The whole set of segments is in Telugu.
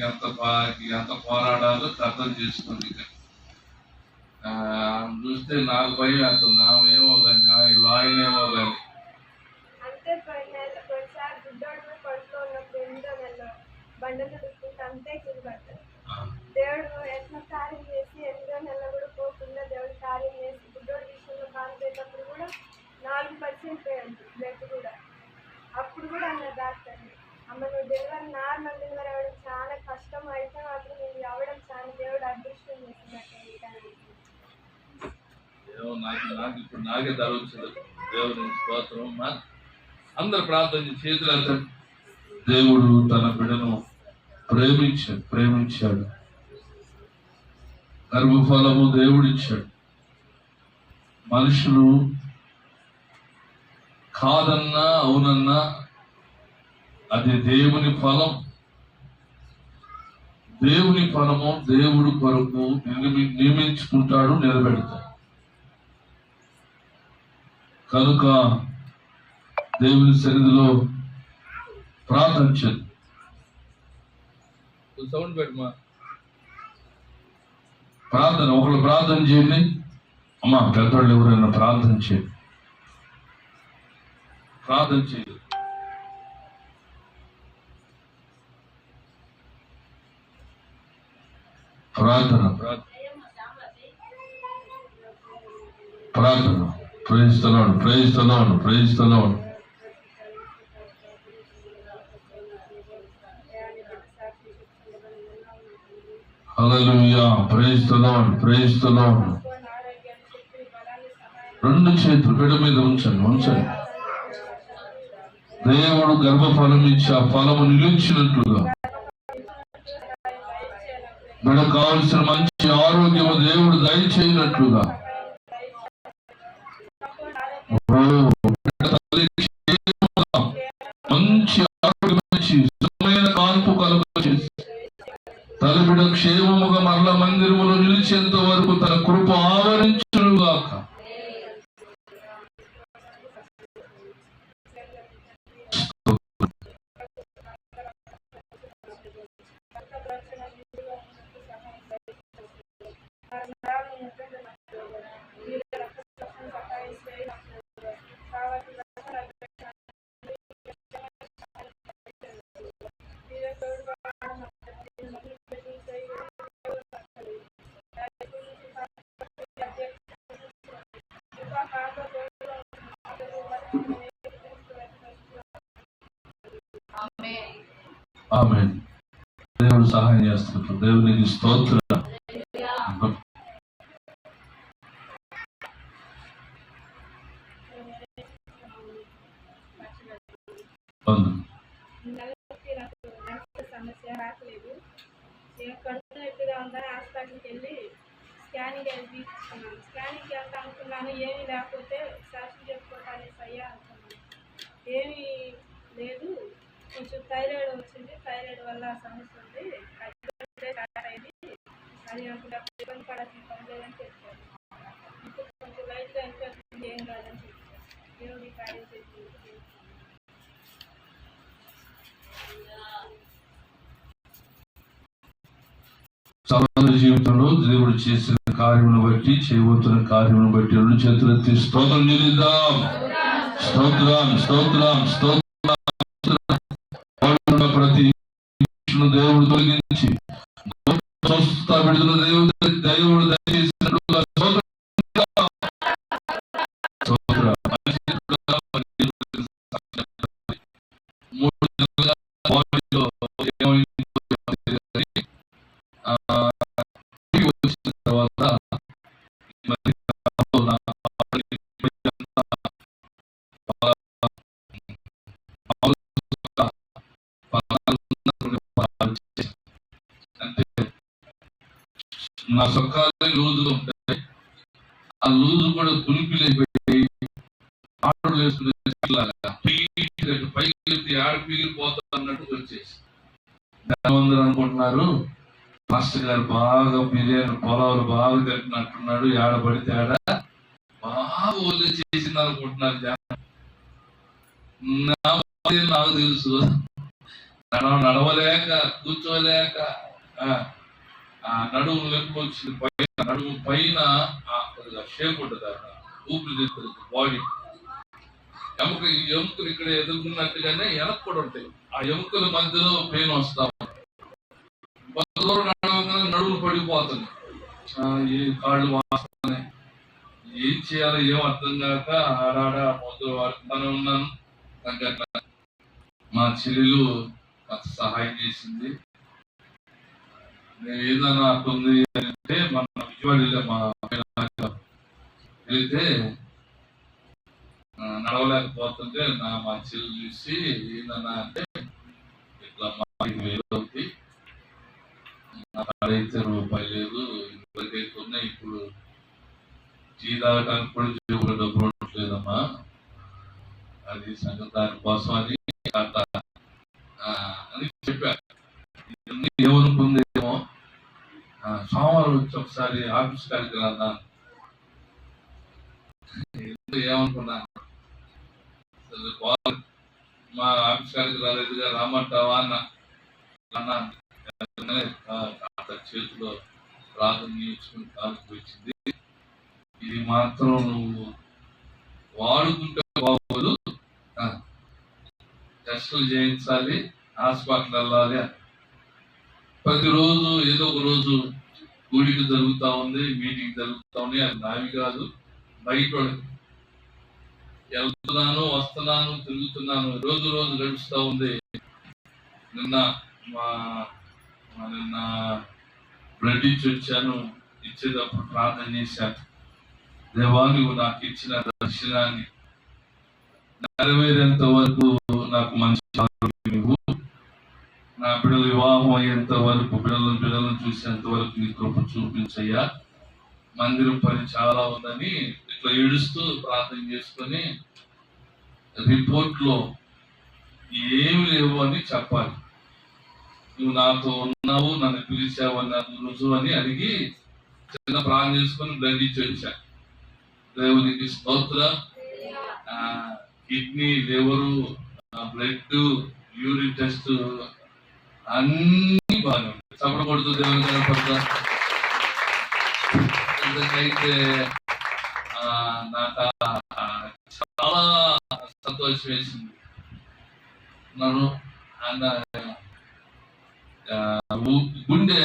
ఎంత పోరాడాలో అర్థం చేసుకోండి. చూస్తే నాకు భయం అవుతుంది. ఆమె ఏమో కానీ ఆయన ఏమో కానీ అంతే. కొన్నిసారి గుడ్డోడు కడుపులో ఉన్నప్పుడు ఎనిమిదో నెలలో బండలు చూసుకుంటే అంతే కిందపడతారు. దేవుడు ఎట్లా కార్యం చేసి ఎనిమిదో నెలలో కూడా పోకుండా దేవుడు కార్యం చేసి గుడ్డోడు విషయంలో కానిపోయేటప్పుడు కూడా 4% పోయింది బ్లడ్ కూడా. అప్పుడు కూడా అన్న డాక్టర్, అమ్మ నువ్వు డెలివరీ నార్మల్ డెలివరీ అవ్వడం చాలా కష్టం, అయితే మాత్రం నువ్వు అవ్వడం చాలా దేవుడు అదృష్టం చేసినట్టు. నాకు ఇప్పుడు నాకే జరుగుతుంది. దేవుని స్తోత్రం. అందరు ప్రార్థన చేతులంతా. దేవుడు తన బిడ్డను ప్రేమించాడు. గర్భఫలము దేవుడిచ్చాడు. మనుషులు కాదన్నా అవునన్నా అది దేవుని ఫలం. దేవుని ఫలము దేవుడు కొరకు నియమించుకుంటాడు, నిలబెడతాడు. కనుక దేవుని సన్నిధిలో ప్రార్థించండి. సౌండ్ పెట్టమా. ప్రార్థన ఒకళ్ళు ప్రార్థన చేయండి. అమ్మా పెద్దవాళ్ళు ఎవరైనా ప్రార్థన చేయండి. ప్రార్థన చేయండి. ప్రార్థన ప్రార్థన ప్రేయిస్తున్నాడు. హల్లెలూయా. Praise the lord. రెండు చేతులు బిడ్డ మీద ఉంచండి. దేవుడు గర్భఫలం ఇచ్చి ఆ ఫలము నిలిచినట్లుగా బిడ్డ కావలసిన మంచి ఆరోగ్యము దేవుడు దయచేయనట్లుగా మంచి ఆరోగ్యం ఇచ్చి సుఖమైన కాన్పు కలుగచేసి తల్లి బిడ్డ క్షేమముగా మరల మందిరములో నిలిచేంత వరకు తన కృప ఆవరించునుగాక. ఆమేన్. దేవుడు సహాయం చేస్తున్నారు. దేవునికి స్తోత్రం. సమస్య రాకలేదు. కడుపు నొప్పిగా ఉందని హాస్పిటల్కి వెళ్ళి స్కానింగ్ తీసుకున్నాను. స్కానింగ్కి వెళ్తా అనుకున్నాను, ఏమీ లేకపోతే సాక్షి చెప్పుకోవటానికి అయ్యా అనుకున్నాను. ఏమీ లేదు, కొంచెం థైరాయిడ్ వచ్చింది, థైరాయిడ్ వల్ల సమస్య ఉంది, అయింది, అది నాకు ఇబ్బంది పడాల్సిన పని లేదని చెప్పారు. ఇప్పుడు కొంచెం లైట్గా అనిపిస్తుంది, ఏం కాదని చెప్పారు. దేవుడి కార్యం చేసి సమాజ జీవితంలో దేవుడు చేసిన కార్యమును బట్టి, చేయబోతున్న కార్యమును బట్టి రెండు చేతులెత్తి స్తోత్రం చెల్లిద్దాం. స్తోత్రం. ప్రతి దేవుడు తొలగించి స్వస్థత విడుదల దేవుడు దయచేసినట్లుగా నా సొక్కాలు లూజుగా ఉంటాయి. ఆ లూజు కూడా తులిపిలేకపోయి ఆటలు వేసుకునే పైకి ఆడ పీగిలిపోతా అన్నట్టు వచ్చేసి అందరూ అనుకుంటున్నారు మాస్టర్ గారు బాగా బిర్యానీ పొలాలు బాగా తింటున్నట్టున్నాడు, ఏడబడితే ఆడ బాగా వదిలే చేసింది అనుకుంటున్నారు. నాకు తెలుసు నడవలేక కూర్చోలేక ఆ, ఆ నడుము నొప్పి వచ్చింది. పైన నడుము పైన షేప్ ఉంటుంది అక్కడ, ఊపిరితిత్తులు బాడీ ఎముకలు ఇక్కడ ఎదుర్కొన్నట్టుగానే వెనక్కి కూడా ఉంటాయి. ఆ ఎముకల మధ్యలో పెయిన్ వస్తా కొంత దూరం నడవగానే నడుము పడిపోతుంది. ఈ కాళ్ళు వాస్తున్నాయి, ఏం చేయాలో ఏం అర్థం కాక ఆడాడ మొదలు వాడుతానే ఉన్నాను. నాకు అట్లా మా చెల్లెలు కొంత సహాయం చేసింది. నేను ఏదైనా అట్టుంది అంటే మన విజయవాడలో మా వెళ్తే నడవలేకపోతుంటే మా చెల్లి చూసి ఏందన్నా అంటే ఇట్లా మా 5,000 అవుతుంది, నాకైతే రూపాయి లేదు, ఇప్పటికైతే ఉన్నాయి, ఇప్పుడు టీ తాగడానికి కూడా జేబులో డబ్బులు ఉండట్లేదమ్మా, అది సంగతి దానికోసం అని అట్లా అని చెప్పారు. ఏమనుకుందేమో సోమవారం వచ్చి ఒకసారి ఆఫీస్ కాడికి రాదా ఏమనుకున్నాను. మా ఆఫీస్ కాడికి రాలేదుగా రామంటావా అన్న చేతిలో ప్రార్థన నేర్చుకుని కాలుకు వచ్చింది. ఇది మాత్రం నువ్వు వాడుకుంటే బాగోదు, టెస్టులు చేయించాలి, హాస్పిటల్ వెళ్ళాలి. ప్రతిరోజు ఏదో ఒక రోజు కూడికి జరుగుతూ ఉంది, మీటింగ్ జరుగుతూ ఉంది. అది నావి కాదు, బయట వెళ్తున్నాను, వస్తున్నాను, తిరుగుతున్నాను, రోజు రోజు గడుస్తూ ఉంది. నిన్న నిన్న బ్లడ్ ఇచ్చి వచ్చాను. ఇచ్చేటప్పుడు ప్రార్థన చేశాను, దేవా నువ్వు నాకు ఇచ్చిన దర్శనాన్ని నెరవేరేంత వరకు నాకు మంచి ఆరోగ్యం ఇవ్వు, నా బిడ్డల వివాహం అయ్యేంత వరకు బిడ్డలను చూసేంత వరకు నీ కృప చూపించయ్యా, మందిరం పని చాలా ఉందని ఇట్లా ఏడుస్తూ ప్రార్థన చేసుకొని రిపోర్ట్లో ఏమి లేవు అని చెప్పాలి. నువ్వు నాతో ఉన్నావు, నన్ను పిలిచావు అన్నది రుజువు అని అడిగి చిన్న ప్రార్థన చేసుకొని బ్లడ్ ఇచ్చి వచ్చా. దేవునికి స్తోత్రం. Kidney, liver, blood, urine test అన్ని బాగా ఉంటాయి. చప్పడకూడదు, దేవుని కనపడతా. అయితే నాకు చాలా సంతోషం వేసింది. నన్ను గుండె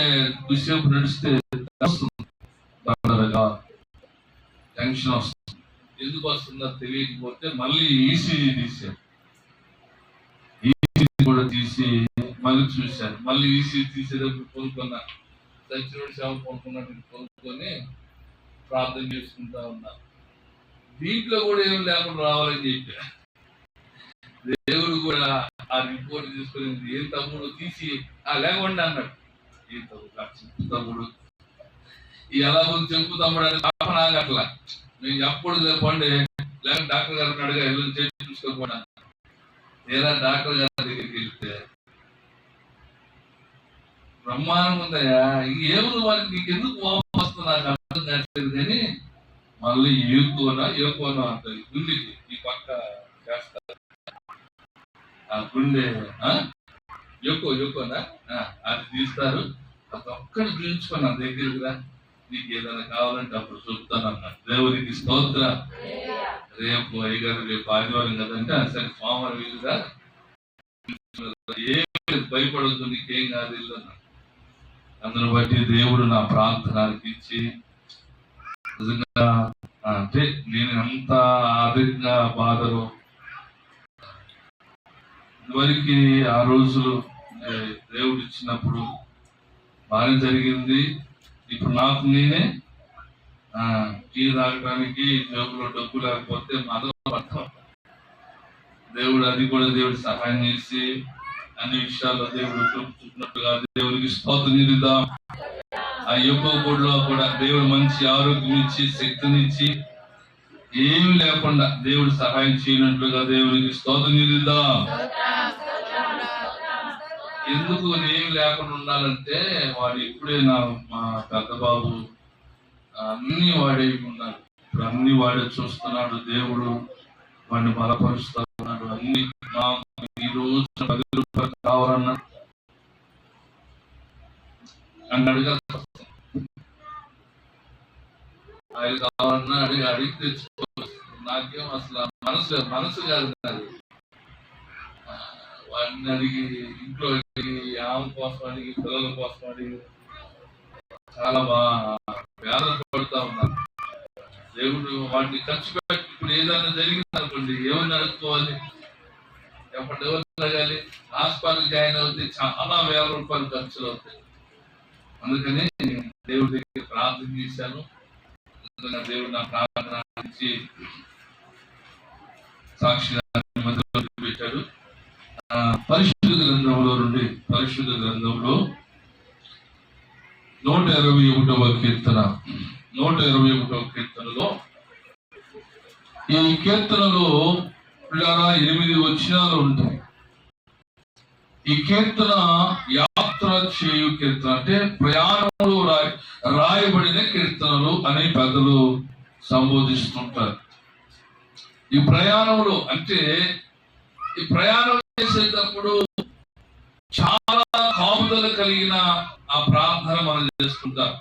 కుసేపు నడిస్తే టెన్షన్ వస్తుంది. ఎందుకు వస్తుందో తెలియకపోతే మళ్ళీ ఈసీజీ తీశారు, ఈసీజీ కూడా తీసి మళ్ళీ చూశారు. మళ్ళీ ఈసీజీ తీసేటప్పుడు కొనుక్కున్నా, సచివుడు సేవ కొనుక్కున్నట్టు కొనుక్కొని ప్రార్థన చేసుకుంటా ఉన్నా. దీంట్లో కూడా ఏం లేకుండా రావాలని చెప్పా. దేవుడు కూడా ఆ రిపోర్ట్ తీసుకుని ఏం తమ్ముడు తీసి లేకుండా అన్నాడు. ఏం తమ్ముడు ఎలా ఉంది చెప్పు తమ్ముడు అని నాగట్లా, నేను ఎప్పుడు చెప్పండి లేక డాక్టర్ గారిని అడిగా వెళ్ళి చేసి చూసుకోకుండా. ఏదా డాక్టర్ గారి దగ్గరికి వెళ్తే బ్రహ్మాండం ఉందయా, ఇంకేముంది వాళ్ళకి నీకెందుకు కోపం వస్తుంది నాకు అర్థం కావట్లేదు కానీ మళ్ళీ ఏకోనా అంటారు. గుండెకి ఈ పక్క చేస్తారు, ఆ గుండె యోకోనా అది తీస్తారు. అది ఒక్కటి చూపించుకున్నా దగ్గరికి రా, నీకు ఏదైనా కావాలంటే అప్పుడు చూపుతాను అన్నాడు. దేవునికి స్తోత్రం. రేపు అయ్యగారు రేపు ఆదివారం కదంటే సరే సోమవారం వీలుగా ఏమి భయపడద్దు, నీకేం కాదు ఇల్లు అన్నాడు. అందును బట్టి దేవుడు నా ప్రార్థనకి ఇచ్చి నిజంగా అంటే నేను ఎంత ఆర్థికంగా బాధలో ఇదివరకు ఆ రోజులు దేవుడు ఇచ్చినప్పుడు బాగా జరిగింది. ఇప్పుడు నాకు నేనే టీ తాగడానికి జోబులో డబ్బు లేకపోతే మదం అర్థం. దేవుడు అది కూడా దేవుడు సహాయం చేసి అన్ని విషయాల్లో దేవుడు చూపుతున్నట్టుగా దేవుడికి స్తోత్రం చెల్లిద్దాం. ఆ యువ గుడిలో కూడా దేవుడు మంచి ఆరోగ్యం ఇచ్చి శక్తినిచ్చి ఏమి లేకుండా దేవుడు సహాయం చేయనట్లుగా దేవుడికి స్తోత్రం చెల్లిద్దాం. ఎందుకు ఏమి లేకుండా ఉండాలంటే వాడు ఇప్పుడే మా పెద్ద బాబు అన్ని వాడే ఉన్నారు. ఇప్పుడు అన్ని వాడే చూస్తున్నాడు. దేవుడు వాడిని బలపరుస్తున్నాడు. అన్ని రోజు 10 రూపాయలు కావాలన్నా నన్ను అడగాలి. ఆయన కావాలన్నా అడిగి తెచ్చుకోవచ్చు. నాకేం అసలు మనసు కాదు కాదు వాడిని అడిగి, ఇంట్లో అడిగి, ఆమె కోసం అడిగి, పిల్లల కోసం అడిగి చాలా వేదన పడుతూ ఉన్నాను. దేవుడు వాటిని ఖర్చు పెట్టి ఇప్పుడు ఏదైనా జరిగింది అనుకోండి, ఏమని అడుక్కోవాలి, ఎవరిని అడగాలి? హాస్పిటల్ జాయిన్ అవుతే చాలా వేల రూపాయలు ఖర్చులు అవుతాయి. అందుకని దేవుడి దగ్గర ప్రార్థన చేశాను. దేవుడు నా ప్రార్థన ఇచ్చి సాక్షిగా పెట్టాడు. పరిశుద్ధ గ్రంథంలో 121వ కీర్తన, 121వ కీర్తనలో, ఈ కీర్తనలో 8 వచనాలు ఉంటాయి. ఈ కీర్తన యాత్ర చేయు కీర్తన, అంటే ప్రయాణంలో రాయబడిన కీర్తనలు అని పెద్దలు సంబోధిస్తుంటారు. ఈ ప్రయాణంలో అంటే ఈ ప్రయాణం చేసేటప్పుడు చాలా కాపుదల కలిగిన ఆ ప్రార్థన మనం చేసుకుంటాం.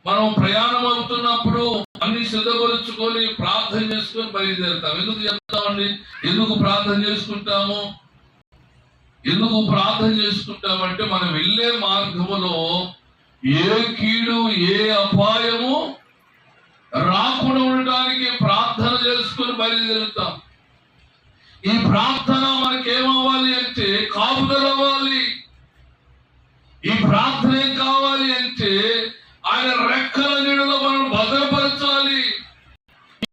మనం ప్రయాణం అవుతున్నప్పుడు అన్ని సిద్ధపరుచుకొని ప్రార్థన చేసుకొని బయలుదేరుతాం. ఎందుకు చెప్తామండి? ఎందుకు ప్రార్థన చేసుకుంటాము? ఎందుకు ప్రార్థన చేసుకుంటామంటే మనం వెళ్ళే మార్గములో ఏ కీడు, ఏ అపాయము రాకుండా ఉండడానికి ప్రార్థన చేసుకుని బయలుదేరుతాం. ఈ ప్రార్థన మనకేమవ్వాలి అంటే కాపుదల అవ్వాలి. ఈ ప్రార్థన ఏం కావాలి అంటే ఆయన రెక్కల నీడలో మనం భద్రపరచాలి.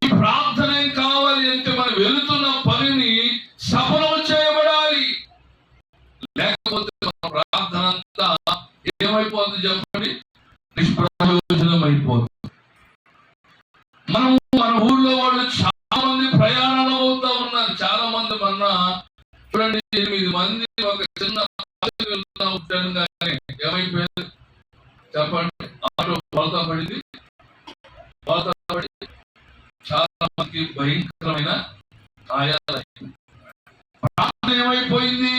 ఈ ప్రార్థన ఏం కావాలి అంటే మనం వెళుతున్న పనిని సఫలం చేయబడాలి. లేకపోతే మన ప్రార్థన అంతా ఏమైపోతుంది చెప్పండి? నిష్ప్రయోజనం అయిపోతుంది. మన ఊర్లో వాళ్ళు చాలా మంది ప్రయాణాలు అవుతా ఉన్నారు. చాలా మంది మొన్న చూడండి, 8 మంది ఒక చిన్న వెళ్తాను కానీ ఏమైపోయింది చెప్పండి? ఆటో బోల్తా పడి చాలా మందికి భయంకరమైన గాయాలు. ప్రార్థన ఏమైపోయింది?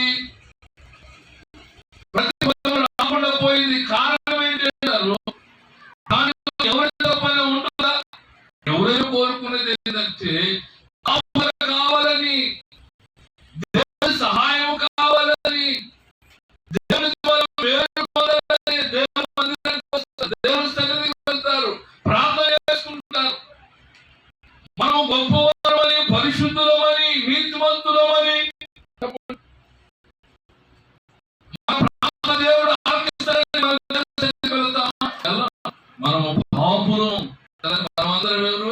రాకుండా పోయింది. కారణం ఏంటంటారు? దానిలో ఎవరితో పని ఉంటుందా? ఎవరైనా కోరుకునేది ఏంటంటే కావాలని, దేవుని సహాయం కావాలని, దేవుని వేడుకోవాలని, దేవుని మందిరానికి వస్తారు, దేవుని సన్నిధికి వెళ్తారు, ప్రార్థన చేసుకుంటారు. మనం గొప్పవారమని, పరిశుద్ధులమని, నీతిమంతులమని దేవుడు ఆర్కిస్తారని వెళ్తామా? మనము పాపులం. మనమందరం ఎవరు?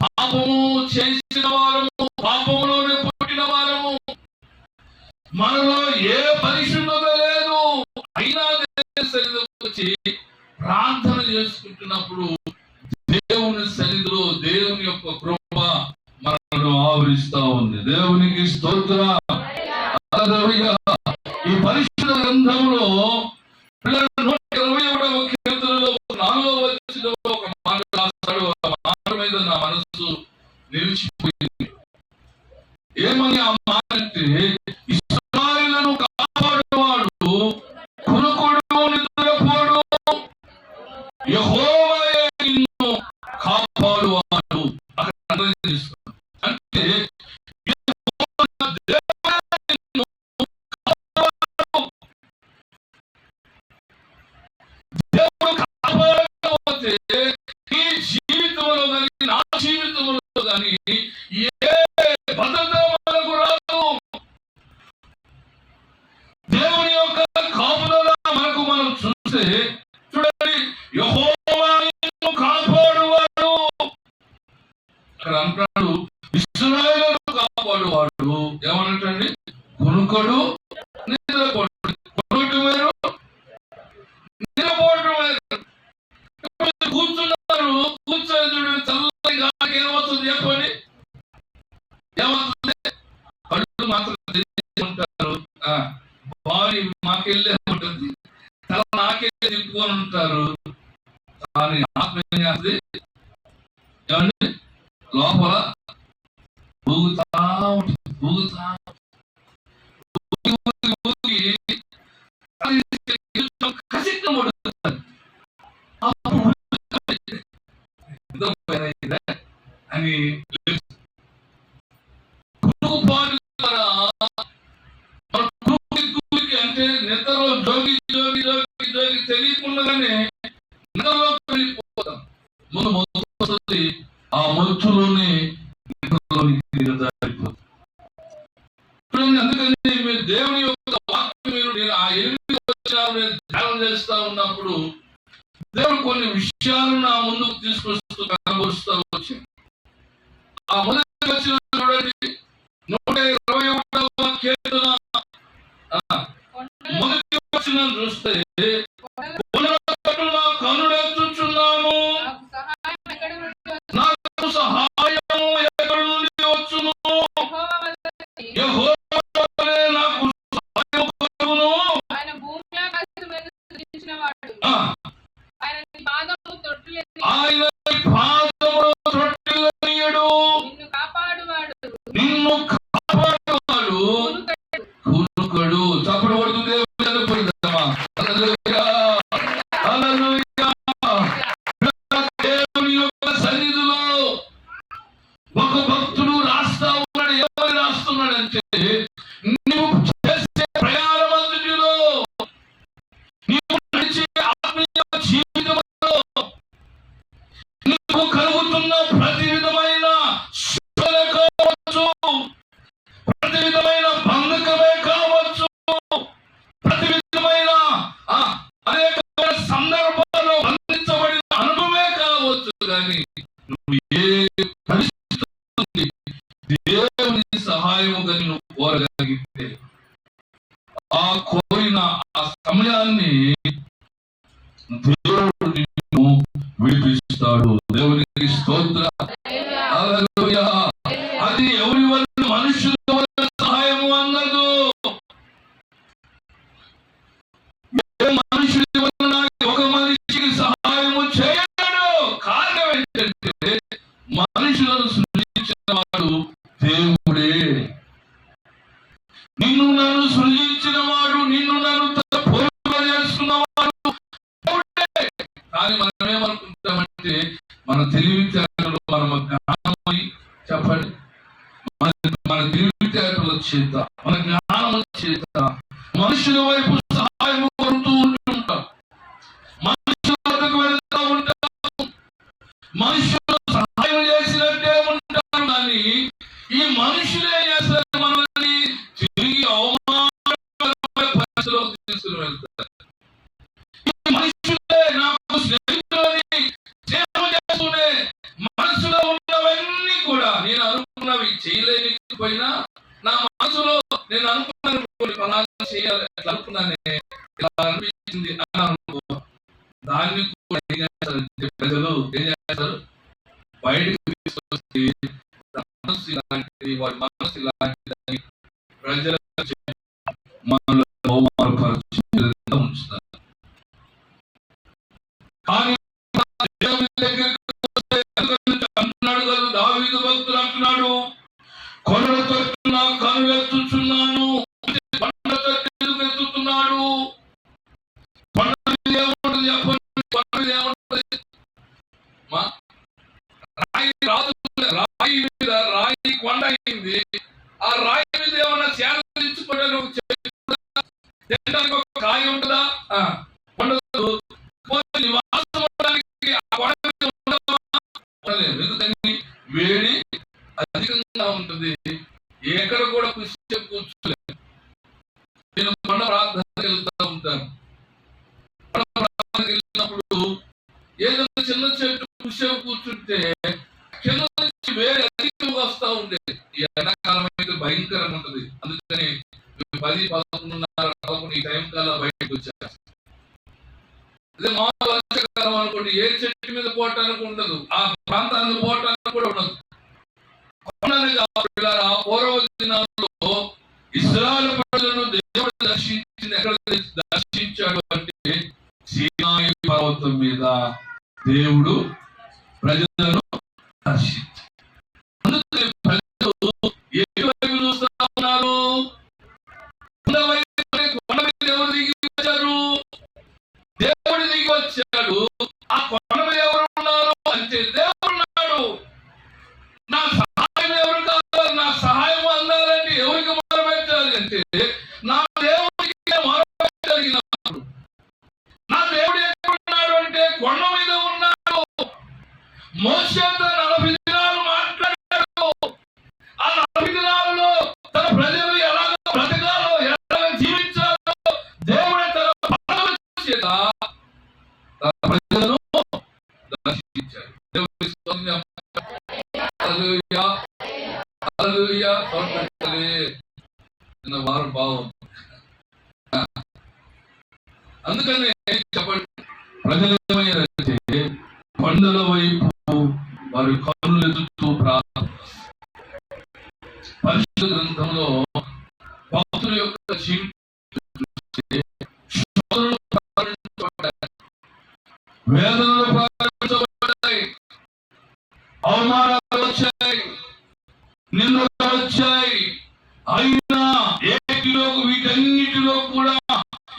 పాపము చేసిన వారము, పాపములోనే పుట్టిన వారము. మనలో ఏ పరిశుద్ధత లేదు. అయినా వచ్చి ప్రార్థన చేసుకుంటున్నప్పుడు దేవుని సన్నిధిలో దేవుని యొక్క కృప మనను ఆవరిస్తా ఉంది. దేవునికి స్తోత్రం. ఈ పరిశుద్ధ గ్రంథంలో 121వ కీర్తనలో 4వ వచనంలో ఒక మాట రాస్తాడు. ఆ మాట మీద నా మనసు నిలిచిపోయింది. ఏమని ఆ మాట అంటే, ఇశ్రాయేలును కాపాడువాడు, కునుకొడు నిద్రపోడు, యెహోవాయే నిన్ను కాపాడువాడు. అక్కడ అర్థం చేసుకోండి. అంటే ఈ జీవితంలో కానీ, నా జీవితంలో కానీ ఏ భద్రత మనకు రాదు. దేవుని యొక్క కాపుదల మనకు మనం చూస్తే చూడండి, యెహోవా నిన్ను కాపాడువాడు. అక్కడ అంటాడు ఇశ్రాయేలును కాపాడువాడు. ఏమన్నట్టండి? కునుకొడు నిద్రపోడు. కొనుకోవటం వేరు, నిద్రపోవటం వేరు. కూర్చున్నారు, కూర్చొని చూడండి, చల్లగా గాలికి ఏమవుతుంది చెప్పండి? ఏమవుతుంది? కళ్ళు మాత్రం ఉంటారు, బాడీ మాకెళ్ళే ఉంటుంది, తల నాకెళ్ళే తిప్పుకొని ఉంటారు. కానీ ఆత్మ ఏం చేస్తుంది? ఏమండి? లోపల ఊగుతా ఉంటుంది, ఊగుతా అది కసిగా పడుతుంది. అప్పుడు అని పురుగుపాటు ద్వారా మన కూలికి అంటే నిద్రలో జోగి జోగి జోగి జోగి తెలియకుండానే నిద్రలోకి వెళ్ళిపోతాం. ముందు మొదటి ఆ మత్తులోనే నిద్రలోనికి జారిపోతాం. అందుకని మీరు దేవుని యొక్క వాక్యం నేను ఆ 8 వచనాలను ధ్యానం చేస్తా ఉన్నప్పుడు దేవుడు కొన్ని విషయాలను నా ముందుకు తీసుకొస్తూ కనబరుస్తూ వచ్చి ఆ మొదటి వచనం చూడండి, 121వ కీర్తన మొదటి వచనం చూస్తే నా కనుడెత్తుచున్నాను, నాకు సహాయము ఎక్కడి నుండి వచ్చును, యెహోవా వలె నాకు సహాయము కలుగును. ఆయన భూమి ఆకాశం మీద సృజించినవాడు, ఆయన నీ పాదములు తొట్టిల్లనీయడు, నిన్ను కాపాడువాడు కునుకడు. చప్పుడు పడుతూ దేవుని పోయిందమ్మా. దేవుని యొక్క సన్నిధిలో ఒక భక్తుడు రాస్తా ఉన్నాడు. ఎవరు రాస్తున్నాడంటే, నువ్వు చేసే ప్రయాణమంతటిలో, నీవు నడిచే ఆత్మీయ జీవితంలో నీకు కలుగుతున్న ప్రతి విధమైన శోధన కావచ్చు, ప్రతి విధమైన బంధకమే కావచ్చు, ప్రతి విధమైన అనేకమైన సందర్భాల్లో బంధించబడిన అనుభవమే కావచ్చు, కానీ నువ్వు ఏ పరిస్థితి దేవుని సహాయముగా నువ్వు కోరగలిగితే ఆ కోరిన ఆ సమయాన్ని దేవుడు నిన్ను విడిపిస్తాడు. దేవునికి స్తోత్రం. హల్లెలూయా. అది ఎవరి వల్ల? మనుషుల వల్ల సహాయము అన్నదు. ఏ మనుషుల వల్ల ఒక మనిషికి సహాయము చేయడు. కారణం ఏంటంటే, మనుషులను సృజించిన వాడు దేవుడే. నిన్ను నన్ను సృజించిన వాడు, నిన్ను నన్ను పోలిక చేసుకున్నవాడు దేవుడే. కానీ మనం ఏమనుకుంటామంటే, మన తెలివితేటలు, మన జ్ఞానం చెప్పండి, మన తెలివితేటల చేత, మన జ్ఞానం చేత మనుషుల వైపు సహాయం కోరుతూ ఉంటుంటాం. మనుషుల వద్దకు వెళ్తూ ఉంటాం, మనుషులు సహాయం చేసినట్టే ఉంటారు. కానీ ఈ మనుషులే చేస్తారు మనల్ని తిరిగి అవమానకరమైన పరిస్థితిలోకి తీసుకుని వెళ్తారు. ఈ మనుషులే నాకు స్నేహితులని సేవ చేస్తూనే మనసులో ఉన్నవన్నీ కూడా, నేను అనుకున్నవి చేయలేకపోయినా నా మనసులో నేను అనుకున్నాను ఫలానా చేయాలి, అట్లా అనుకున్నానే, ఇలా అనిపించింది అని అనుకో, దాన్ని కూడా ఏం చేస్తారంటే ప్రజలు ఏం చేస్తారు, బయటకు తీసుకొచ్చి మనసు ఇలాంటిది, వారి మనసు ఇలాంటిదని ప్రజల మనలో అవమానపరిచి ఉంచుతారు. కానీ దేవుని దగ్గరికి అంటున్నాడు కదా, దావీదు భక్తుడు అంటున్నాడు, కొండ తట్టు నా కనులు ఎత్తుచున్నాను. కొండ తట్టు ఎందుకు ఎత్తుతున్నాడు? కొండ మీద ఏముంటుంది చెప్పండి? కొండ మీద ఏముంటుంది? రాయి రాదు, రాయి మీద రాయి కొండ అయింది. ఆ రాయి మీద ఏమన్నా శాంతించుకోవడానికి తినడానికి ఒక కాయ ఉంటుందా? ఉండదు. నివాసం ఉండడానికి ఆ కొండ మీద ఉండలేదు. ఎందుకని? వేడి అధికంగా ఉంటుంది. ఎక్కడ కూడా కూర్చోలేదు. నేను కొండ ప్రార్థనకి వెళ్తూ ఉంటాను. కొండ ప్రార్థనకి వెళ్ళినప్పుడు ఏదైనా చిన్న చెట్టు కూర్చుంటే కింద నుంచి వేడి అధికంగా వస్తూ ఉండేది. ఈ ఎండాకాలం అయితే భయంకరంగా ఉంటుంది. అందుకని 10, 11:30 ఈ టైం కల్లా బయటకు వచ్చారు. అదే మామూలు వర్షాకాలం అనుకోండి, ఏ చెట్టు మీద పోవటానికి ఉండదు, ఆ ప్రాంతానికి పోవటానికి కూడా ఉండదు. పూర్వ దినాల్లో ఇశ్రాయేలు ప్రజలను దేవుడు దర్శించింది ఎక్కడ దర్శించాడు అంటే, సీనాయి పర్వతం మీద దేవుడు ప్రజలను దర్శించాడు. అందుకని ప్రజలు ఎటువైపు చూస్తా ఉన్నారు? కొండ మీద ఎవరు దిగి వచ్చారు? కొండ మీద ఉన్నాడు. మోషేతో 40 దినాలు మాట్లాడాడు. ఆ 40 దినాలలో తన ప్రజలు ఎలాగ బ్రతకాలో, ఎలాగ జీవించాలో దేవుడే తన పాదముల చేత తన ప్రజలను దర్శించాడు. దేవుని స్తోత్రం. హల్లెలూయా, హల్లెలూయా. నిన్న వారం బాగుంది. అందుకనే చెప్పండి, ప్రజలు ఏమయ్యారంటే కొండల వైపు వారి కన్నులు ఎదుగుతూ పరిశుద్ధ గ్రంథంలో భక్తుల యొక్క వేదనలు ప్రారంభించబడ్డాయి, అవమానాలు వచ్చాయి, నిందలు వచ్చాయి. అయినా వీటన్నిటిలో కూడా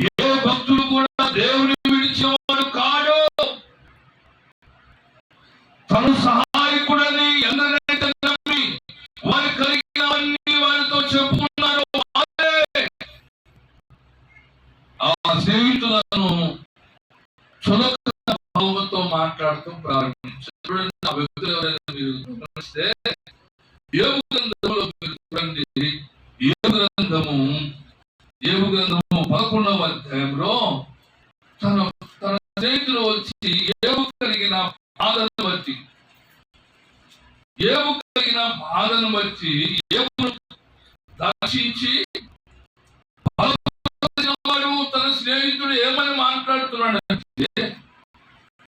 ఏ భక్తుడు కూడా దేవుని విడిచేవాడు కాడు. తను సహాయకుడని ఎందరైతే నమ్మి వారి కలిగినవన్నీ వారితో చెప్పుకున్నారు, ఆ స్నేహితులను చులకన భావంతో మాట్లాడుతూ ప్రారంభించారు. ఆ వ్యక్తులు ఎవరైనా మీరు గమనిస్తే యోబు గ్రంథంలో మీరు చూడండి. యోబు గ్రంథము 11వ అధ్యాయంలో తన స్నేహితులు వచ్చి యోబు కలిగిన బాధను బట్టి యోబును దర్శించి వాడు తన స్నేహితుడు ఏమని మాట్లాడుతున్నాడు అంటే,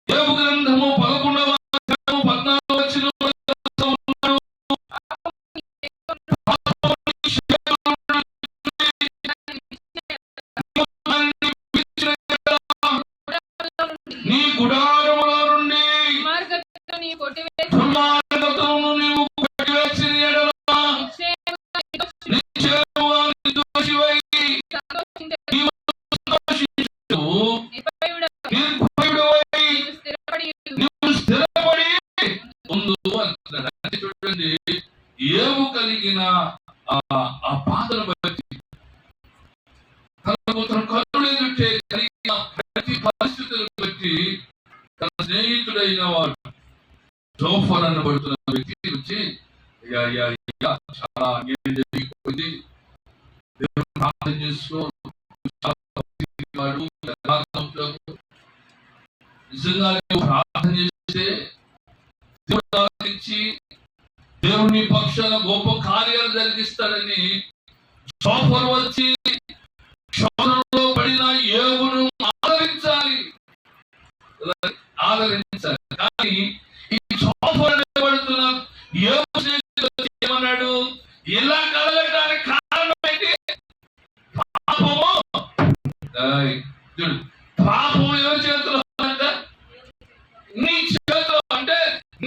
యోబు గ్రంథము 11వ అధ్యాయము 14వ వచనం నీ గుడారములో నుండి దుర్మార్గతను నీవు కొట్టివేసిన యెడల నిశ్చయముగా నిర్దోషివై నీవు సంతోషించు, నిర్భయుడవై నీవు స్థిరపడి ఉండు అంటున్నాడు. అంటే చూడండి, యోబు కలిగిన ఆ బాధను బట్టి తన కన్నులు ఎదుటే కలిగిన ప్రతి పరిస్థితులను బట్టి తన స్నేహితుడైన వాడు జోఫర్ అనబడుతున్న వ్యక్తి వచ్చి చాలా అన్యాయం జరిగిపోయింది, దేవుడు ప్రార్థన చేసుకో, నిజంగా ప్రార్థన చేస్తే దేవుడు ఆలకించి దేవుని పక్షాన గొప్ప కార్యాలు జరిగిస్తాడని జోఫర్ వచ్చి శోధనలో పడిన యోబును ఆదరించాలి. కానీ ఈ జోఫర్ అనేబడుతున్న యోబు ఏమన్నాడు, ఇలా కలగడానికి కారణం ఏంటి? పాపము. పాపము ఎవరి చేతిలో అంట? నీ చేతిలో. అంటే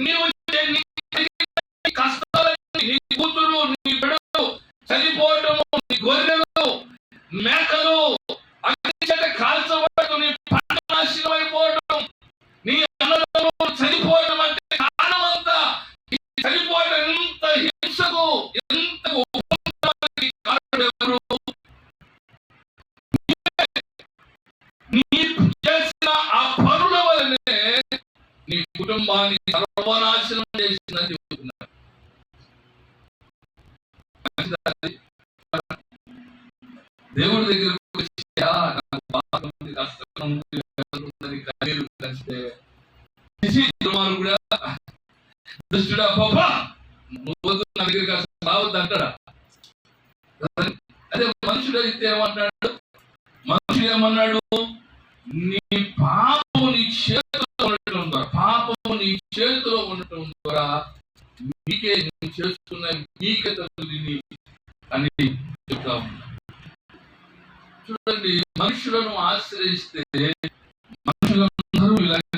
నీవు కష్టాలన్నీ, నీ కూతురు, నీ బిడ్డలు చనిపోవటము, నీ గొర్రెలు మేకలు అగ్ని చేత కాల్చబడటం, నీ పంట నాశనం అయిపోవటం, నీ అన్నదమ్ములు చనిపోవడం అంటే కారణమంతా ఈ చనిపోవడం. ఎంత హింసకు, ఎంత కారణం ఎవరు? నీకు చేసిన ఆ పనుల వలనే నీ కుటుంబాన్ని సర్వనాశనం చేసిందని చెబుతున్నారు. దేవుడి దగ్గర కూడా దుష్టుడా పాపా నువ్వు నా దగ్గరికి అసలు రావద్దు అంటాడా? అదే మనుషుడు అయితే ఏమన్నాడు? మనుషుడు ఏమన్నాడు? నీ పాపము నీ చేతిలో ఉండటం ద్వారా, పాపము నీ చేతిలో ఉండటం ద్వారా మీకే నేను చేస్తున్న మీకే తల్లి అని చెప్తా ఉన్నా. చూడండి, మనుషులను ఆశ్రయిస్తే మనుషులందరూ ఇలాంటి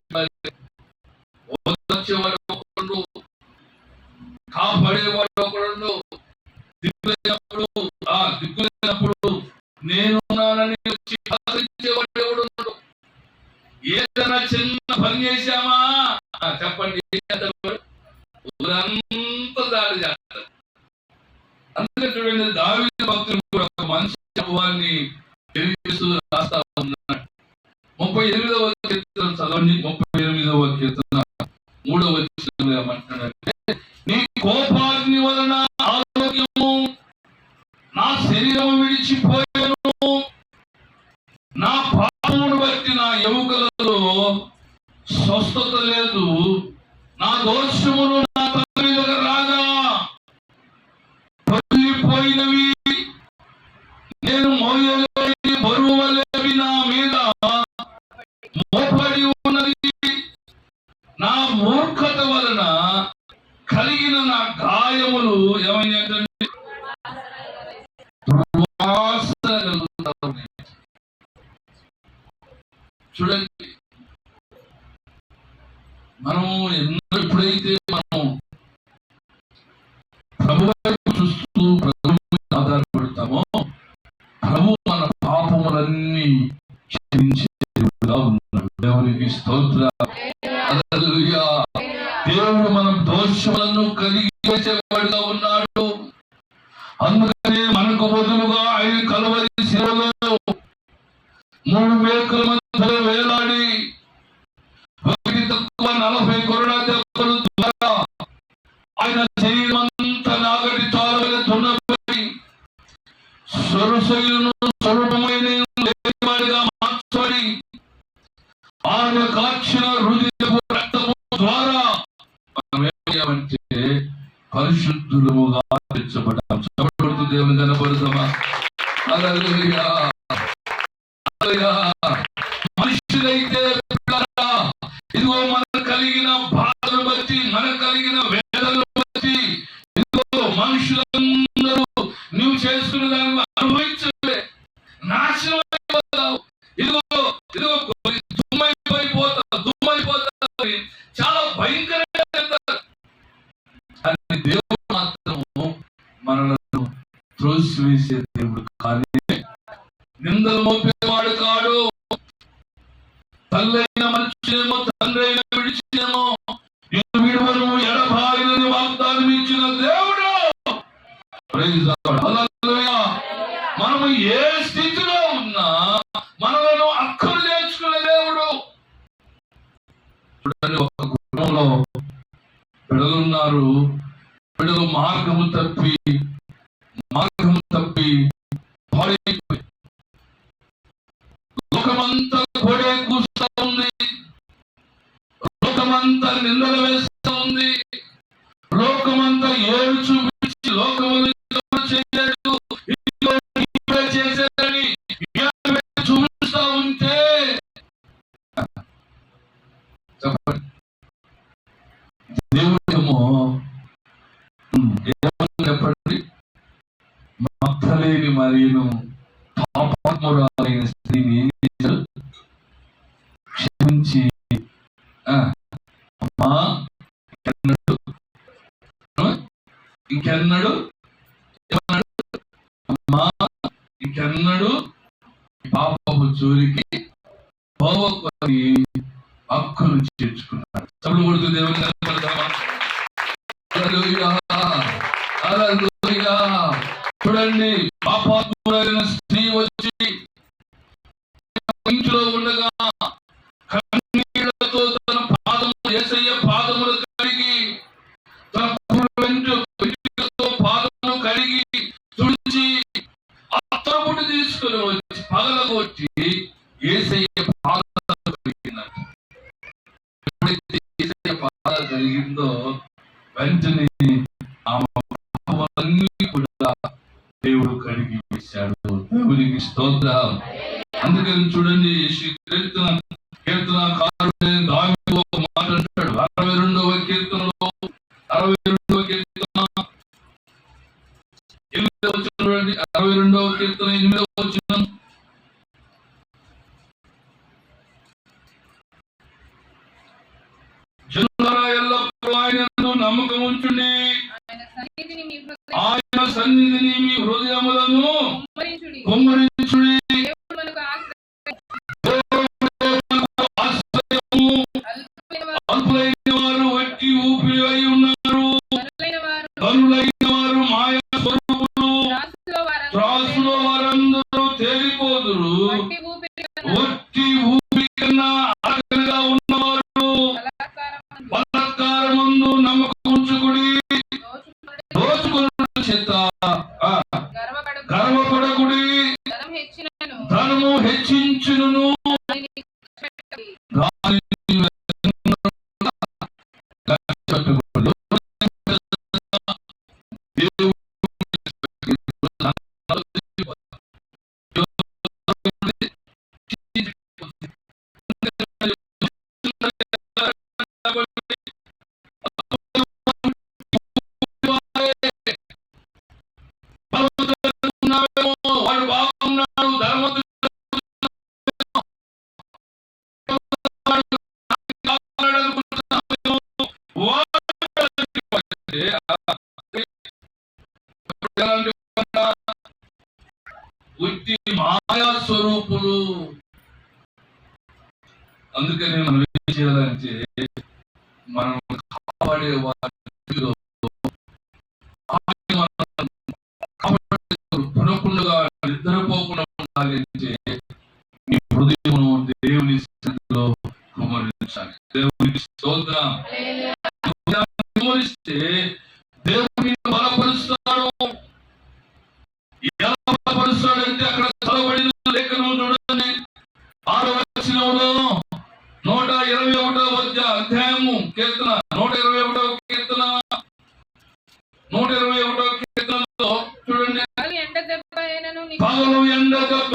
వచ్చేవాడు ఒకడు, కాపాడేవాడు ఒకడు, దిక్కులేనప్పుడు నేనున్నానని వచ్చి ఆదరించేవాడు ఎవడు ఉన్నాడు? ఏదైనా చిన్న పని చేశామా చెప్పండి, ఊరంతా దాడి చేస్తారు. అందుకే చూడండి, దావీదు భక్తులు కూడా ఒక మనిషి అనుభవాన్ని తెలియజేస్తూ రాస్తా ఉన్నాడు. 38వ కీర్తన చదవండి 38వ కీర్తన 3వ వచనంలో ఏమంటున్నాడంటే, నీ కోపాగ్ని వలన ఆరోగ్యము నా శరీరం విడిచిపోయాను, నా పాపమును బట్టి నా ఎముకలలో స్వస్థత లేదు, నా దోషములు నా తల మీదకు రాగా పగిలిపోయినవి, నేను మోయలేని బరువు వలె నా మీద మోపడి ఉన్నది, నా మూర్ఖత వలన కలిగిన నా గాయములు ఏమైందంటే దుర్వాసన కలుగుతా ఉన్నాయి. చూడండి, మనం ఎప్పుడైతే మనం ప్రభు వైపు చూస్తూ ప్రభు మీద ఆధారపడతామో ప్రభు మన పాపములన్నీ క్షమించేలా ఉన్నాడు. దేవునికి స్తోత్రం. హల్లెలూయా. దేవుడు మన దోషములను కలిగించేవాడుగా ఉన్నాడు. అందుకనే మనకు బదులుగా ఆయన కలువరి శిలువలో 3 మేకుల మధ్యలో వేలాడి 1 + 40 కొరడా దెబ్బల ద్వారా ఆయన శరీరం అంతా నాగటి తాళవలె తున్నబడి సొరసైలను స్వరూపమైన లేనివాడిగా మార్చబడి ఆయన కాచిన హృదయపు రక్తము ద్వారా మనం ఏమయ్యామంటే పరిశుద్ధులముగా తీర్చబడ్డాం. చెప్పబడుతూ దేవుని కనపడతామా? హల్లెలూయా. హల్లెలూయా. మనుషులైతే ఇదిగో మనకు కలిగిన బాధను బట్టి, మనకు కలిగిన వేదనను బట్టి ఇదిగో మనుషులందరూ నువ్వు చేసుకున్న దాన్ని అనుభవించలే, నాశనం అయిపోతావు, ఇదిగో ఇదిగో దుమ్మైపోతావు, చాలా భయంకరంగా. అని దేవుడు మాత్రము మనలను త్రోసివేసే దేవుడు కానీ నిందలు మోపేవాడు కాడు. తల్లైన మనిషినేమో తండ్రైన విడిచినేమో విడువను ఎడబారిని వాగ్దానం ఇచ్చిన దేవుడు. Praise the lord. హల్లెలూయా. మనము ఏ స్థితిలో ఉన్నా మనలను అక్కలు చేర్చుకునే దేవుడు. ఒక కుటుంబంలో బిడ్డలున్నారు. బిడ్డలు మార్గము తప్పి పాడైపోయి లోకమంతా గోడే కూస్తా ఉంది, లోకమంతా నిందలు వేస్తా ఉంది, లోకమంతా ఏడు చూపించి లోకములు చేయలేదు చేసేదని చూపిస్తా ఉంటే చెప్పండి, దేవుడేమో చెప్పండి మగ్ధలేని మరియను పాపాత్మురాలైన స్త్రీని ఏం చేశారు? క్షమించి అమ్మా ఇంకెన్నడు అమ్మా ఇంకెన్నడు పాపపు జోలికి పోవని హక్కును చేర్చుకున్నాడు. చదువు కొడుతూ దేవుని కనపడతామా? హల్లెలూయా. హల్లెలూయా. చూడండి, పాపాత్మురైన స్త్రీ వచ్చి ఇంట్లో ఉండగా కన్నీళ్లతో తన పాదము యేసయ్య పాదములు కడిగి తన వెంట్రుకలతో పాదములు కడిగి తుడిచి అత్తరుపుట్టు తీసుకుని వచ్చి పగలగొట్టి యేసయ్య పాదాలు కడిగినట్టు. ఎప్పుడైతే యేసయ్య పాదాలు కడిగిందో వెంటనే ఆమె పాపములన్నీ కూడా దేవుడు కడిగి వేశాడు. దేవునికి స్తోత్రం. అందుకని చూడండి, కీర్తనకారుడైన దావీదు ఒక మాట అంటాడు. 62వ కీర్తనలో 62వ కీర్తన 8వ వచనం చూడండి. 62వ కీర్తన 8వ వచనం, జనులారా ఎల్లప్పుడూ ఆయనందు నమ్మకం ఉంచుడి, ఆయన సన్నిధిని మీ హృదయములను కుమ్మరించుడి. కష్టపెట్టును వాడు బాగున్నాడు ధర్మం ఉత్తి మాయా స్వరూపులు. అందుకని మనం ఏం చేయాలంటే మనం కాపాడే వాటిలో పునపులుగా నిద్రపోకుండా ఉండాలి అంటే మీ హృదయం దేవుని స్థితిలో కుమరించాలి. దేవునికి స్తోత్రం. కుమరిస్తే దేవుని బలపరుస్తాడు. ఎలా బలపరుస్తాడంటే అక్కడ చదవబడిన లేఖనం చూడండి, 6వ వచనంలో 121వ అధ్యాయము కీర్తన 121వ కీర్తన 121వ కీర్తనలో చూడండి, పగలు ఎండ దెబ్బ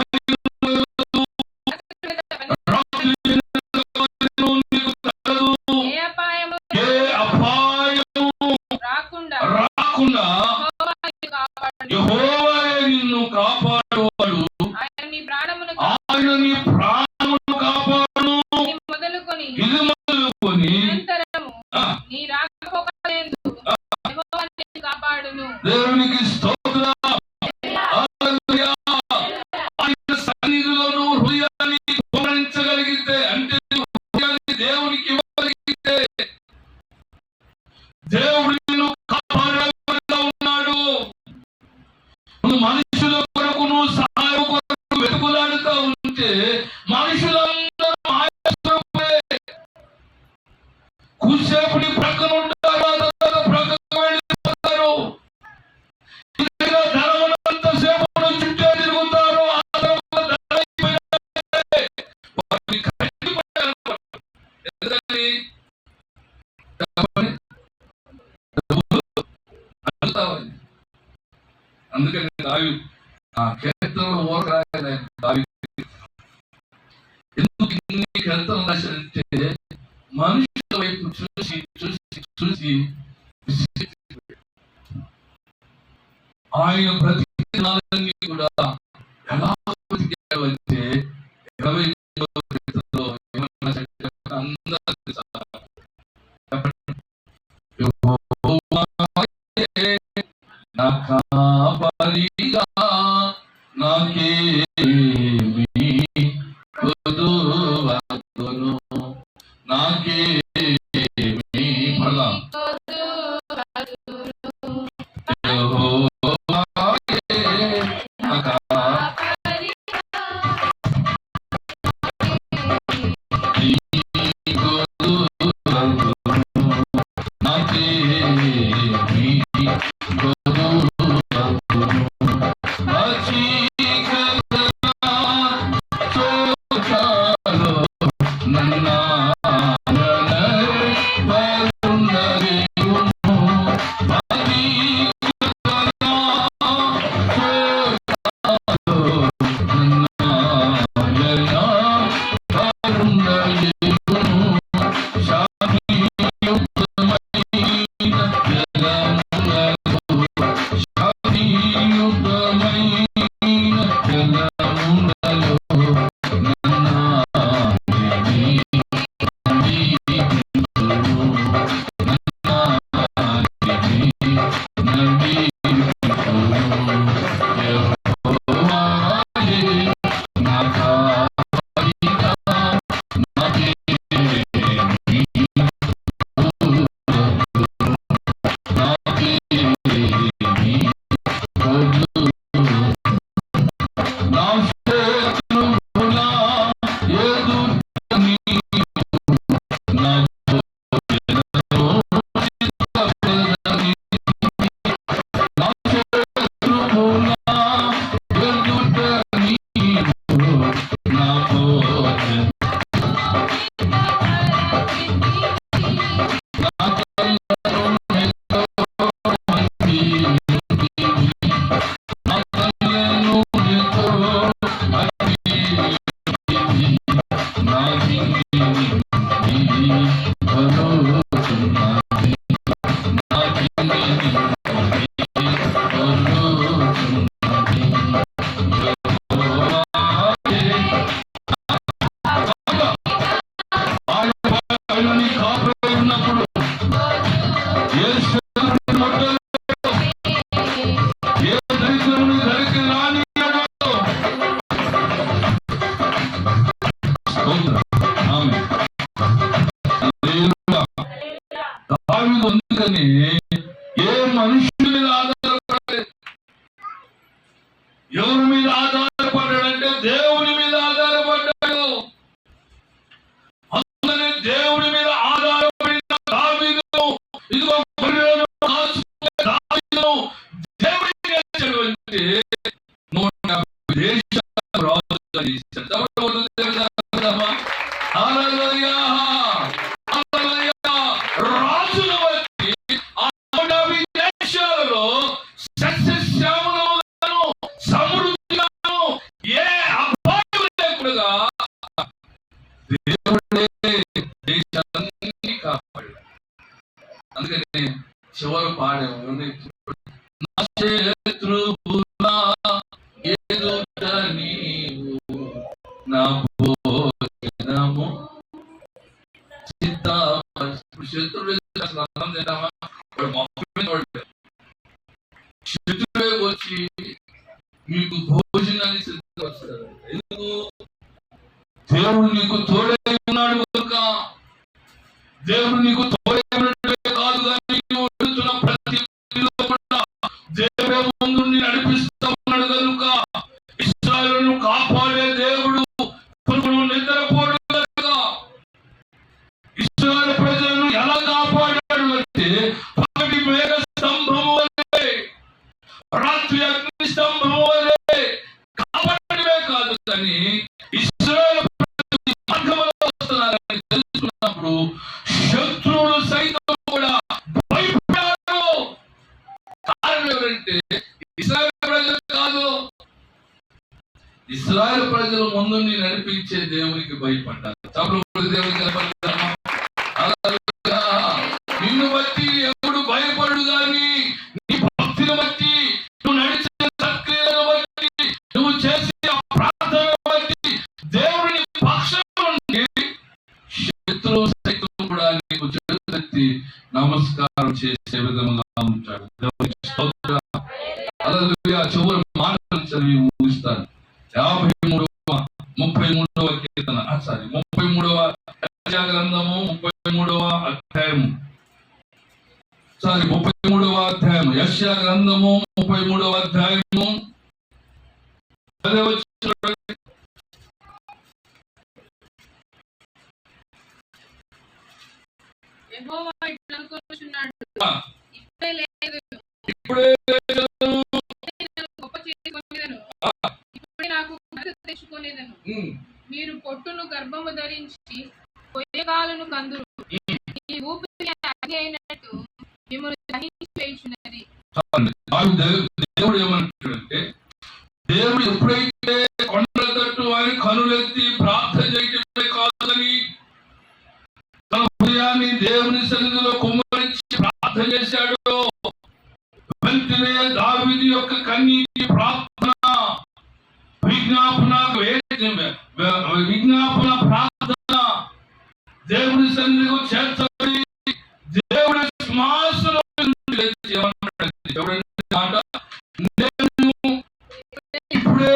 రాకుండా యెహోవాయే నిన్ను కాపాడువాడు. ఆయన నీ ప్రాణమును కాపాడును. ఇది మొదలుకొని నీ రాకపోకలందు యెహోవా నిన్ను కాపాడును. దేవునికి స్తోత్రం. హల్లెలూయా. ఆయన సన్నిధిలో హృదయాన్ని కుమరించగలిగితే, అంటే హృదయాన్ని దేవునికి ఇవ్వగలిగితే, దేవుడు నిన్ను కాపాడేవాడుగా ఉన్నాడు. మనుషుల కొరకు నువ్వు సహాయం కొరకు వెతుకులాడుతూ ఉంటే మనుషులందరూ మాయస్వరూపే. కూసేపుని ప్రక్కన ఉంటారు, ప్రక్కన వెళ్ళిపోతారు. ధనవంతసేపు చుట్టే తిరుగుతారు. అందుకని దావీదు ఆ కీర్తనలు ఓరగాయన దావీదు ఎందుకు ఇన్ని కీర్తనలు రాశాడంటే మనుషుల వైపు చూసి చూసి చూసి ఆయన బ్రతికినాలన్నీ కూడా ఎలా బ్రతికాడంటే 20వ కీర్తనలో ఏమన్నా అందరికీ నా కాపరిగా నాకేమీ కొదువగును, నాకేమీ ఫలం యెహోవాయే నా కాపరిగా కొదువగును, నాకేమీ కొదువగును. శత్రుడు అసలు అన్నం తింటామా? వాడు మొహమే వాడు. శత్రుడే వచ్చి మీకు భోజనాన్ని సిద్ధపరుస్తాడు. ఎందుకు? దేవుడు నీకు తోడై ఉన్నాడు కనుక. దేవుడు నీకు తోడై ఉన్నట్టే కాదు, కానీ నువ్వు వెళ్తున్న ప్రతి కూడా దేవుడే ముందు నడిపిస్తా ఉన్నాడు కనుక. ఇశ్రాయేలును కాపాడే దేవుడు నిద్రపోడు కనుక. ఇశ్రాయేలు ప్రజలను ఎలా కాపాడాడు అంటే పగటి మేఘ స్తంభము వలె, రాత్రి అగ్ని స్తంభము వలె కాపాడమే కాదు, కానీ ఇశ్రాయేలు ప్రజలు మార్గంలో వస్తున్నారని తెలుసుకున్నప్పుడు శత్రువులు సైతం కూడా భయపడారు. కారణం ఎవరంటే ఇశ్రాయేలు ప్రజలు కాదు, ఇశ్రాయేలు ప్రజలు ముందు నడిపించే దేవునికి భయపడ్డారు. దేవునికి నిన్ను బట్టి ఎవడు భయపడు, గాని నీ భక్తిని బట్టి, నువ్వు నడిచే సక్రియలను బట్టి, నువ్వు చేసే ప్రార్థనను బట్టి దేవుని పక్షంలో నుండి శత్రువు సైతం కూడా నీకు చేతులెత్తి నమస్కారం చేసే విధంగా ఉంటాడు. దేవునికి స్తోత్రం. హల్లెలూయా. చివరి మాటలు చదివి ముగిస్తాను. 33వ కీర్తన, 33వ యెషయా గ్రంథము 33వ అధ్యాయము, 33వ అధ్యాయము, యెషయా గ్రంథము 33వ అధ్యాయము. యెహోవా ఇట్లా అనుకొనుచున్నాడు, ఇప్పుడే గొప్ప చేసుకొనేదను, ఇప్పుడే నాకు ఘనత తెచ్చుకొనేదను. మీరు పొట్టును గర్భము ధరించి కొయ్యగాలను కందురు. ఈ ఊపిరి అగ్ని అయినట్టు మిమ్మల్ని దహించి వేయుచున్నది. దేవుడు ఏమంటాడంటే, దేవుడు ఎప్పుడైతే కొండల తట్టు ఆయన కనులెత్తి ప్రార్థన చేయటమే కాదని తన హృదయాన్ని దేవుని సన్నిధిలో కుమ్మరించి ప్రార్థన చేశాడో, వెంటనే దావీదు యొక్క కన్నీటి ప్రార్థన, విజ్ఞాపన ప్రార్థన దేవుని సన్నిధిలో చేర్చబడి దేవుడి శ్వాసలో మాట, నేను ఇప్పుడే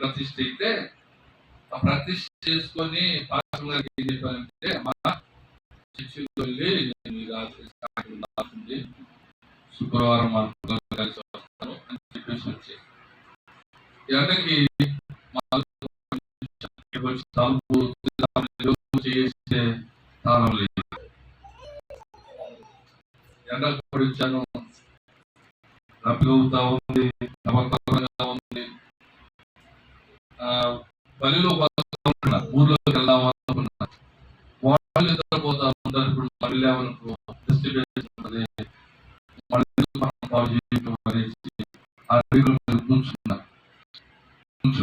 ప్రతిష్ఠ అయితే ఆ ప్రతిష్ఠ చేసుకొని పాస్టర్ గారికి ఏం చెప్పానంటే, మా చర్చికి వెళ్ళి నేను ఈ రాత్రి శుక్రవారం కలిసి వస్తాను అని చెప్పేసి వచ్చి ఎండకి తలుపు చేస్తే తాళం లేదు. ఎండ పడిచ్చాను, రప్పిగవుతా ఉంది, నమ్మకంగా ఉంది. పనిలో ఊర్లోకి వెళ్దాం అనుకున్నా.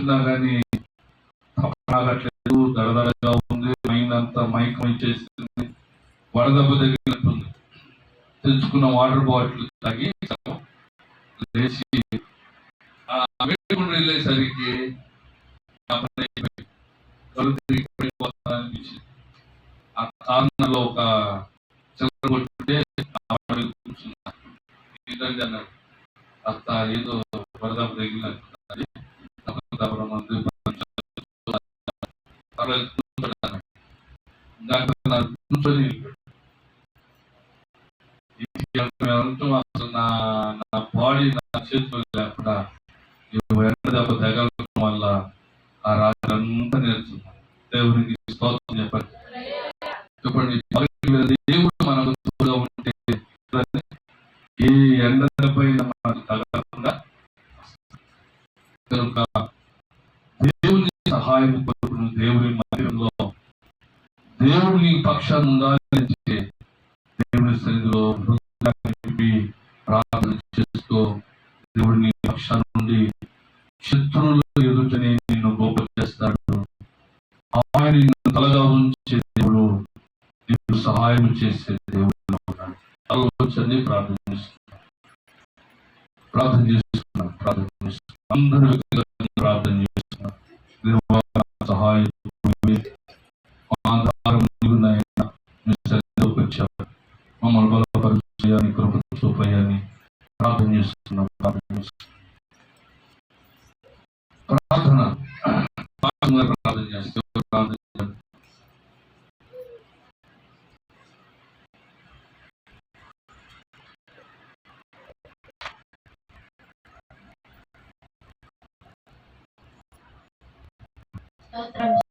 కూర్చున్నా కానీ తాగట్లేదు, దడదడగా ఉంది, మైండ్ అంతా మైకం ఇచ్చేస్తుంది, వడదెబ్బ తగిలినట్టుంది. తెచ్చుకున్న వాటర్ బాటిల్ తాగి లేచి వేడుకుని వెళ్ళేసరికి అనిపించింది. ఆ కారణంలో ఒక చిల్లర కొట్టుంటే కూర్చున్నా. ఏంటంటే అన్నాడు, అత్త ఏదో వరదబ్బ తగిలినట్టున్నది, మంది కూర్చొని అసలు నా బాడీ నా చేతులు లేకుండా ఎండ దెబ్బ తగలడం వల్ల ఆ రాత్రి అంతా నేర్చుకున్నాను. దేవునికి స్తోత్రం చెప్పండి. చెప్పండి, దేవుడు మనకు తోడుగా ఉంటే ఏ ఎండ దెబ్బైనా మనకు తగలకుండా కనుక దేవుని సహాయం కొరకు దేవుని మందిరంలో దేవుని పక్షాన్ని ఉండాలంటే దేవుని సన్నిధిలో ప్రార్థన చేస్తూ దేవుడిని పక్షాల నుండి శత్రువుల ఎదుటనే నిన్ను గొప్ప చేస్తాడు. ఆయన నిన్ను తలగా ఉంచే దేవుడు, నీకు సహాయం చేసే దేవుడు ఉన్నాడు. ఆలోచన ప్రార్థన చేస్తున్నాం. అందరూ ప్రార్థన చేస్తున్నాం. సహాయం ఆధారం వచ్చారు, మమ్మల్ని బలపరిచేయాలని, కృప చూపయాలని ప్రార్థన చేస్తున్నాం. ప్రార్థన చేస్తూ స్తోత్రం